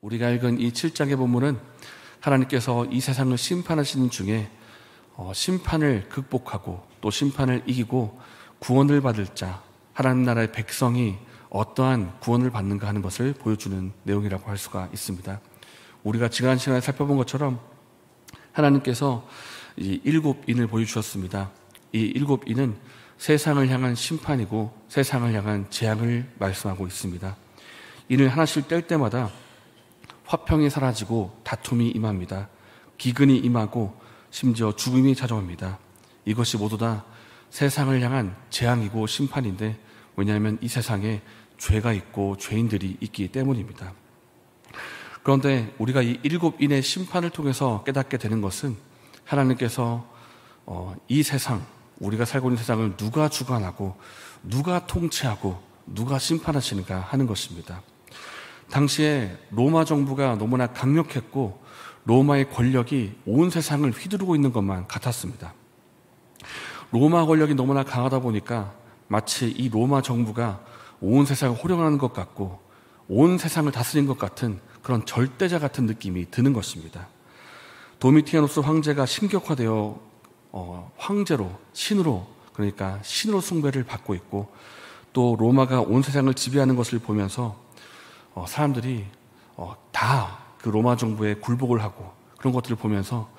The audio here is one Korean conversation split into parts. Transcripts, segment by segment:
우리가 읽은 이 7장의 본문은 하나님께서 이 세상을 심판하시는 중에 심판을 극복하고 또 심판을 이기고 구원을 받을 자, 하나님 나라의 백성이 어떠한 구원을 받는가 하는 것을 보여주는 내용이라고 할 수가 있습니다. 우리가 지난 시간에 살펴본 것처럼 하나님께서 이 7인을 보여주셨습니다. 이 7인은 세상을 향한 심판이고 세상을 향한 재앙을 말씀하고 있습니다. 인을 하나씩 뗄 때마다 화평이 사라지고 다툼이 임합니다. 기근이 임하고 심지어 죽음이 찾아옵니다. 이것이 모두 다 세상을 향한 재앙이고 심판인데, 왜냐하면 이 세상에 죄가 있고 죄인들이 있기 때문입니다. 그런데 우리가 이 7인의 심판을 통해서 깨닫게 되는 것은 하나님께서 이 세상, 우리가 살고 있는 세상을 누가 주관하고 누가 통치하고 누가 심판하시는가 하는 것입니다. 당시에 로마 정부가 너무나 강력했고 로마의 권력이 온 세상을 휘두르고 있는 것만 같았습니다. 로마 권력이 너무나 강하다 보니까 마치 이 로마 정부가 온 세상을 호령하는 것 같고 온 세상을 다스린 것 같은 그런 절대자 같은 느낌이 드는 것입니다. 도미티아누스 황제가 신격화되어 황제로, 신으로, 그러니까 신으로 숭배를 받고 있고, 또 로마가 온 세상을 지배하는 것을 보면서 사람들이 다 그 로마 정부에 굴복을 하고, 그런 것들을 보면서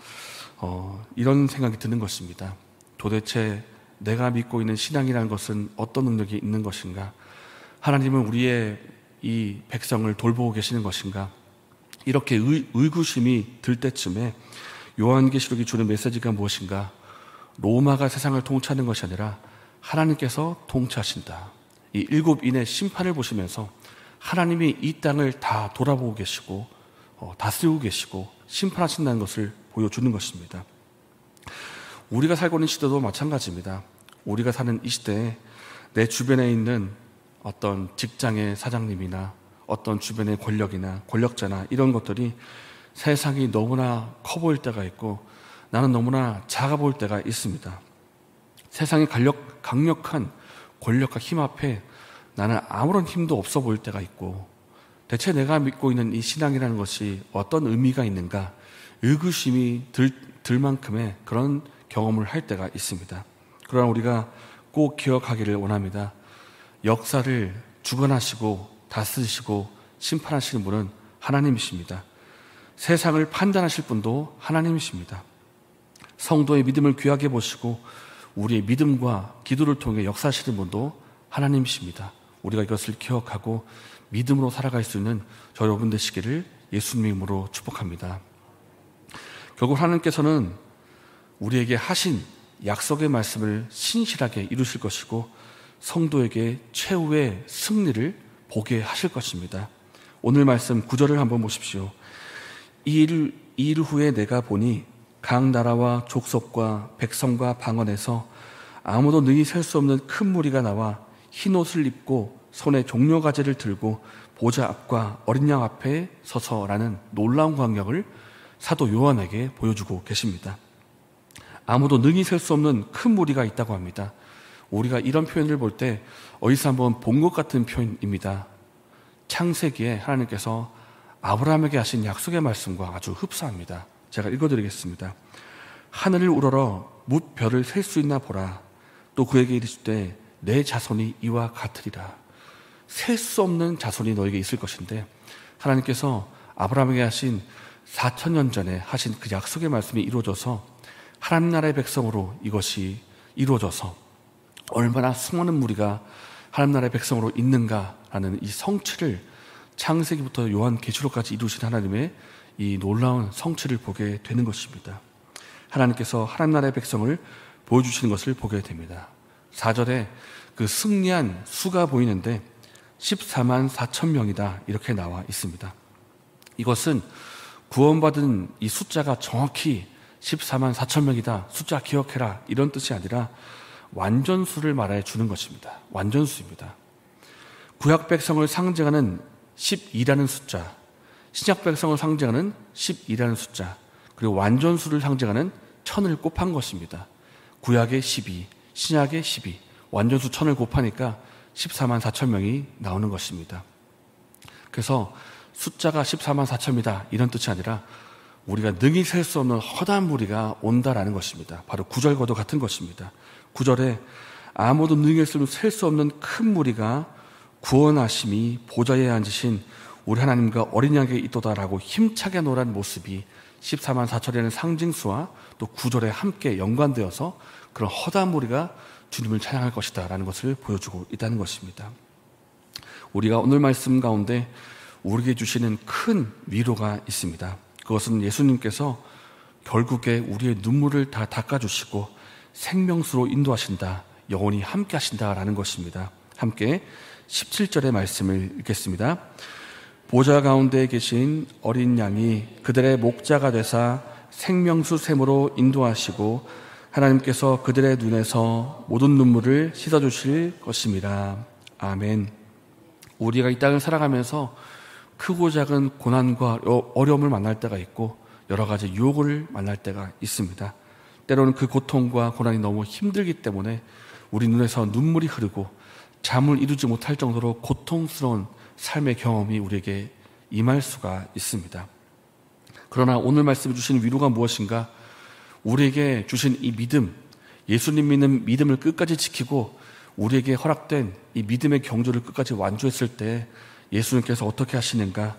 이런 생각이 드는 것입니다. 도대체 내가 믿고 있는 신앙이라는 것은 어떤 능력이 있는 것인가? 하나님은 우리의 이 백성을 돌보고 계시는 것인가? 이렇게 의구심이 들 때쯤에 요한계시록이 주는 메시지가 무엇인가? 로마가 세상을 통치하는 것이 아니라 하나님께서 통치하신다. 이 7인의 심판을 보시면서 하나님이 이 땅을 다 돌아보고 계시고 다스리고 계시고 심판하신다는 것을 보여주는 것입니다. 우리가 살고 있는 시대도 마찬가지입니다. 우리가 사는 이 시대에 내 주변에 있는 어떤 직장의 사장님이나 어떤 주변의 권력이나 권력자나 이런 것들이 세상이 너무나 커 보일 때가 있고 나는 너무나 작아 보일 때가 있습니다. 세상의 강력한 권력과 힘 앞에 나는 아무런 힘도 없어 보일 때가 있고, 대체 내가 믿고 있는 이 신앙이라는 것이 어떤 의미가 있는가 의구심이 들 만큼의 그런 경험을 할 때가 있습니다. 그러나 우리가 꼭 기억하기를 원합니다. 역사를 주관하시고 다스리시고 심판하시는 분은 하나님이십니다. 세상을 판단하실 분도 하나님이십니다. 성도의 믿음을 귀하게 보시고 우리의 믿음과 기도를 통해 역사하시는 분도 하나님이십니다. 우리가 이것을 기억하고 믿음으로 살아갈 수 있는 저 여러분 되시기를 예수님 이름으로 축복합니다. 결국 하나님께서는 우리에게 하신 약속의 말씀을 신실하게 이루실 것이고 성도에게 최후의 승리를 보게 하실 것입니다. 오늘 말씀 9절을 한번 보십시오. 이 일 후에 내가 보니 각 나라와 족속과 백성과 방언에서 아무도 능히 셀 수 없는 큰 무리가 나와 흰 옷을 입고 손에 종려가지를 들고 보좌 앞과 어린 양 앞에 서서라는 놀라운 광경을 사도 요한에게 보여주고 계십니다. 아무도 능히 셀 수 없는 큰 무리가 있다고 합니다. 우리가 이런 표현을 볼 때 어디서 한번 본 것 같은 표현입니다. 창세기에 하나님께서 아브라함에게 하신 약속의 말씀과 아주 흡사합니다. 제가 읽어드리겠습니다. 하늘을 우러러 뭇 별을 셀 수 있나 보라. 또 그에게 이르시되 내 자손이 이와 같으리라. 셀 수 없는 자손이 너에게 있을 것인데, 하나님께서 아브라함에게 하신 4,000년 전에 하신 그 약속의 말씀이 이루어져서 하나님 나라의 백성으로 이것이 이루어져서 얼마나 수많은 무리가 하나님 나라의 백성으로 있는가라는 이 성취를 창세기부터 요한계시록까지 이루신 하나님의 이 놀라운 성취를 보게 되는 것입니다. 하나님께서 하나님 나라의 백성을 보여주시는 것을 보게 됩니다. 4절에 그 승리한 수가 보이는데 14만 4천 명이다 이렇게 나와 있습니다. 이것은 구원받은 이 숫자가 정확히 14만 4천 명이다, 숫자 기억해라 이런 뜻이 아니라 완전수를 말해 주는 것입니다. 완전수입니다. 구약 백성을 상징하는 12라는 숫자, 신약 백성을 상징하는 12라는 숫자, 그리고 완전수를 상징하는 1000을 곱한 것입니다. 구약의 12, 신약의 12, 완전수 1000을 곱하니까 14만 4천 명이 나오는 것입니다. 그래서 숫자가 14만 4천이다 이런 뜻이 아니라 우리가 능히 셀 수 없는 허다한 무리가 온다라는 것입니다. 바로 9절과도 같은 것입니다. 9절에 아무도 능히 셀 수 없는 큰 무리가 구원하심이 보좌에 앉으신 우리 하나님과 어린 양에게 있도다라고 힘차게 노란 모습이 14만 4천이라는 상징수와 또 9절에 함께 연관되어서 그런 허다한 무리가 주님을 찬양할 것이다 라는 것을 보여주고 있다는 것입니다. 우리가 오늘 말씀 가운데 우리에게 주시는 큰 위로가 있습니다. 그것은 예수님께서 결국에 우리의 눈물을 다 닦아주시고 생명수로 인도하신다, 영원히 함께 하신다라는 것입니다. 함께 17절의 말씀을 읽겠습니다. 보좌 가운데 계신 어린 양이 그들의 목자가 되사 생명수 샘으로 인도하시고 하나님께서 그들의 눈에서 모든 눈물을 씻어주실 것입니다. 아멘. 우리가 이 땅을 살아가면서 크고 작은 고난과 어려움을 만날 때가 있고 여러 가지 유혹을 만날 때가 있습니다. 때로는 그 고통과 고난이 너무 힘들기 때문에 우리 눈에서 눈물이 흐르고 잠을 이루지 못할 정도로 고통스러운 삶의 경험이 우리에게 임할 수가 있습니다. 그러나 오늘 말씀해 주신 위로가 무엇인가? 우리에게 주신 이 믿음, 예수님 믿는 믿음을 끝까지 지키고 우리에게 허락된 이 믿음의 경주를 끝까지 완주했을 때 예수님께서 어떻게 하시는가?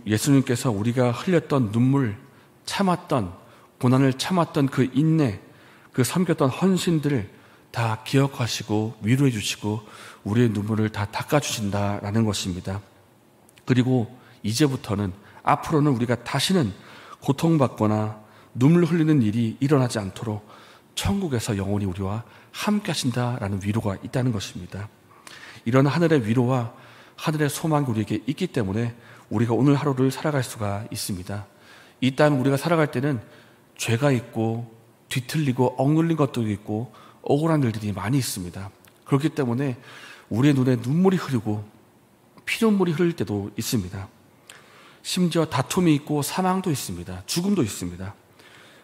예수님께서 우리가 흘렸던 눈물, 참았던 고난을 참았던 그 인내, 그 섬겼던 헌신들을 다 기억하시고 위로해 주시고 우리의 눈물을 다 닦아주신다라는 것입니다. 그리고 이제부터는 앞으로는 우리가 다시는 고통받거나 눈물 흘리는 일이 일어나지 않도록 천국에서 영원히 우리와 함께 하신다라는 위로가 있다는 것입니다. 이런 하늘의 위로와 하늘의 소망이 우리에게 있기 때문에 우리가 오늘 하루를 살아갈 수가 있습니다. 이 땅 우리가 살아갈 때는 죄가 있고 뒤틀리고 억눌린 것도 있고 억울한 일들이 많이 있습니다. 그렇기 때문에 우리의 눈에 눈물이 흐르고 피눈물이 흐를 때도 있습니다. 심지어 다툼이 있고 사망도 있습니다. 죽음도 있습니다.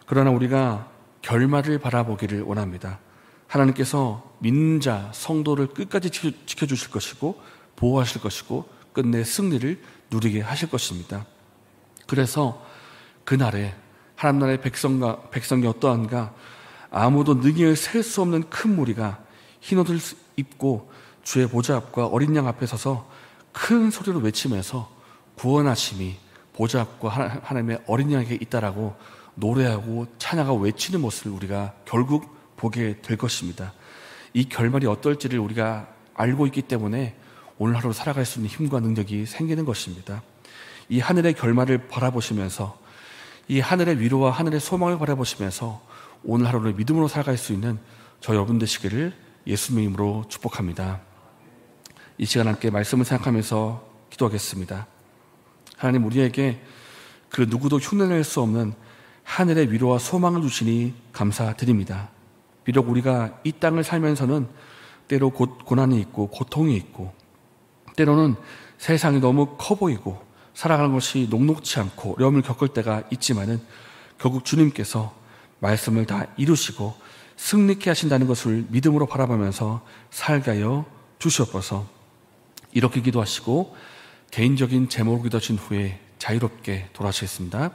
그러나 우리가 결말을 바라보기를 원합니다. 하나님께서 믿는 자, 성도를 끝까지 지켜주실 것이고 보호하실 것이고 끝내 승리를 누리게 하실 것입니다. 그래서 그날에 하나님 나라의 백성이 어떠한가? 아무도 능히 셀 수 없는 큰 무리가 흰옷을 입고 주의 보좌 앞과 어린 양 앞에 서서 큰 소리로 외치면서 구원하심이 보좌 앞과 하나님의 어린 양에게 있다라고 노래하고 찬양하고 외치는 모습을 우리가 결국 보게 될 것입니다. 이 결말이 어떨지를 우리가 알고 있기 때문에 오늘 하루 살아갈 수 있는 힘과 능력이 생기는 것입니다. 이 하늘의 결말을 바라보시면서 이 하늘의 위로와 하늘의 소망을 바라보시면서 오늘 하루를 믿음으로 살아갈 수 있는 저 여러분 되시기를 예수님의 이름으로 축복합니다. 이 시간 함께 말씀을 생각하면서 기도하겠습니다. 하나님, 우리에게 그 누구도 흉내낼 수 없는 하늘의 위로와 소망을 주시니 감사드립니다. 비록 우리가 이 땅을 살면서는 때로 고난이 있고 고통이 있고 때로는 세상이 너무 커 보이고 살아가는 것이 녹록지 않고 어려움을 겪을 때가 있지만은 결국 주님께서 말씀을 다 이루시고 승리케 하신다는 것을 믿음으로 바라보면서 살게 하여 주시옵소서. 이렇게 기도하시고 개인적인 제목을 기도하신 후에 자유롭게 돌아가시겠습니다.